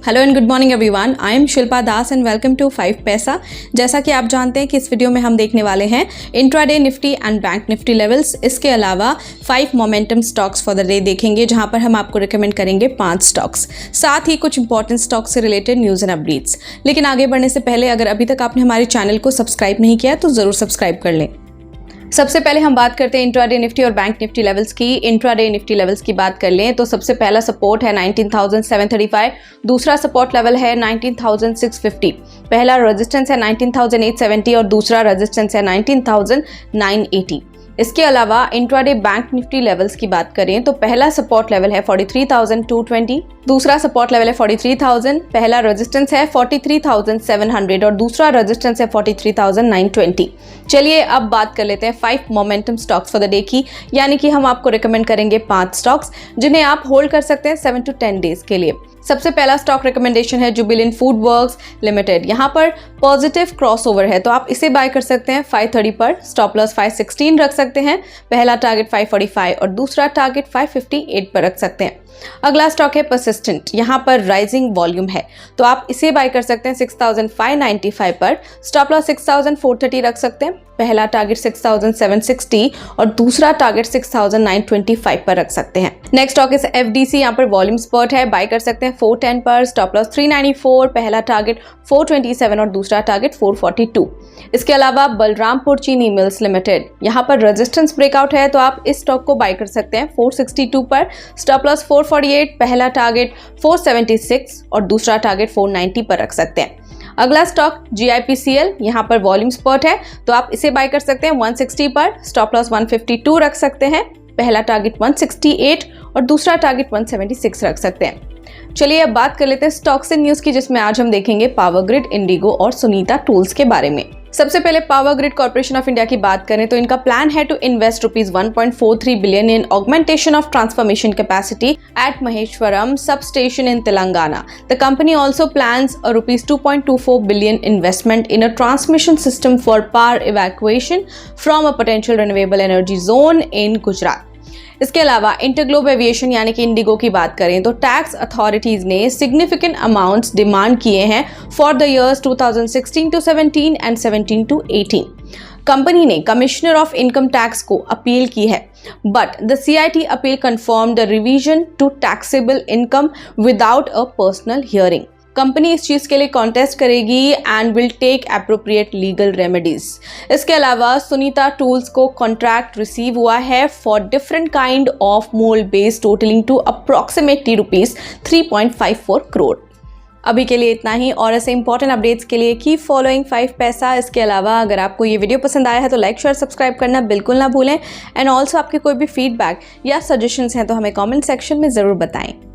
Hello and good morning everyone, I am Shilpa Das and welcome to 5 paisa. जैसा कि आप जानते हैं कि इस वीडियो में हम देखने वाले हैं intraday Nifty and bank Nifty levels. इसके अलावा 5 momentum stocks for the day देखेंगे, जहां पर हम आपको रिकमेंड करेंगे 5 स्टॉक्स, साथ ही कुछ इंपॉर्टेंट स्टॉक्स से रिलेटेड न्यूज़ एंड अपडेट्स। लेकिन आगे बढ़ने से पहले अगर अभी तक आपने हमारे चैनल को सब्सक्राइब नहीं किया तो ज़रूर सब्सक्राइब कर लें। सबसे पहले हम बात करते हैं इंट्राडे निफ्टी और बैंक निफ्टी लेवल्स की। इंट्राडे निफ्टी लेवल्स की बात कर लें तो सबसे पहला सपोर्ट है 19,735, दूसरा सपोर्ट लेवल है 19,650, पहला रेजिस्टेंस है 19,870 और दूसरा रेजिस्टेंस है 19,980। इसके अलावा इंट्राडे बैंक निफ्टी लेवल्स की बात करें तो पहला सपोर्ट लेवल है 43,220, दूसरा सपोर्ट लेवल है 43,000, पहला रेजिस्टेंस है 43,700 और दूसरा रेजिस्टेंस है 43,920। चलिए अब बात कर लेते हैं 5 momentum stocks for the day की, यानी कि हम आपको रिकमेंड करेंगे 5 स्टॉक्स जिन्हें आप होल्ड कर सकते हैं 7 to 10 डेज के लिए। सबसे पहला स्टॉक रिकमेंडेशन है जुबिलेंट फूडवर्क्स लिमिटेड। यहाँ पर पॉजिटिव क्रॉसओवर है तो आप इसे बाय कर सकते हैं 530 पर, स्टॉप लॉस 516 रख सकते हैं, पहला टारगेट 545 और दूसरा टारगेट 558 पर रख सकते हैं। अगला स्टॉक है परसिस्टेंट। यहाँ पर राइजिंग वॉल्यूम है तो आप इसे बाय कर सकते हैं 6,595 पर, स्टॉप लॉस 6,430 रख सकते हैं, पहला टारगेट 6,760 और दूसरा टारगेट 6,925 पर रख सकते हैं। Next stock is FDC. यहाँ पर वॉल्यूम स्पर्ट है, बाय कर सकते हैं 410 पर, स्टॉप लॉस 394, पहला टारगेट 427 और दूसरा टारगेट 442। इसके अलावा बलरामपुर चीनी मिल्स लिमिटेड, यहाँ पर रेजिस्टेंस ब्रेकआउट है तो आप इस स्टॉक को बाय कर सकते हैं 462 पर, स्टॉप लॉस 448, पहला टारगेट 476 और दूसरा टारगेट 490 पर रख सकते हैं। अगला स्टॉक GIPCL, यहाँ पर वॉल्यूम स्पर्ट है तो आप इसे बाय कर सकते हैं 160 पर, स्टॉप लॉस 152 रख सकते हैं, पहला टारगेट 168 और दूसरा टारगेट 176 रख सकते हैं। चलिए अब बात कर लेते हैं स्टॉक्स एंड न्यूज़ की, जिसमें आज हम देखेंगे पावर ग्रिड, इंडिगो और सुनीता टूल्स के बारे में। सबसे पहले power grid corporation of India की बात करें तो इनका प्लान है to invest ₹1.43 billion in augmentation of transformation capacity at Maheshwaram sub station in Telangana. The company also plans a ₹2.24 billion investment in a transmission system for power evacuation from a potential renewable energy zone in Gujarat. इसके अलावा InterGlobe aviation यानी कि Indigo की बात करें तो tax authorities ने significant amounts demand किए हैं for the years 2016 to 17 and 17 to 18। Company ने कमिश्नर ऑफ इनकम टैक्स को अपील की है, but the CIT appeal confirm the revision to taxable income without a personal hearing. Company इस चीज़ के लिए कॉन्टेस्ट करेगी and will take appropriate legal remedies. इसके अलावा सुनीता टूल्स को कॉन्ट्रैक्ट रिसीव हुआ है for different kind of mould base totalling to approximately ₹3.54 crore. अभी के लिए इतना ही, और ऐसे इंपॉर्टेंट अपडेट्स के लिए कीप फॉलोइंग 5 पैसा। इसके अलावा अगर आपको ये वीडियो पसंद आया है तो लाइक शेयर सब्सक्राइब करना बिल्कुल ना भूलें, एंड ऑल्सो आपके कोई भी फीडबैक या सजेशंस हैं तो हमें कमेंट सेक्शन में ज़रूर बताएं।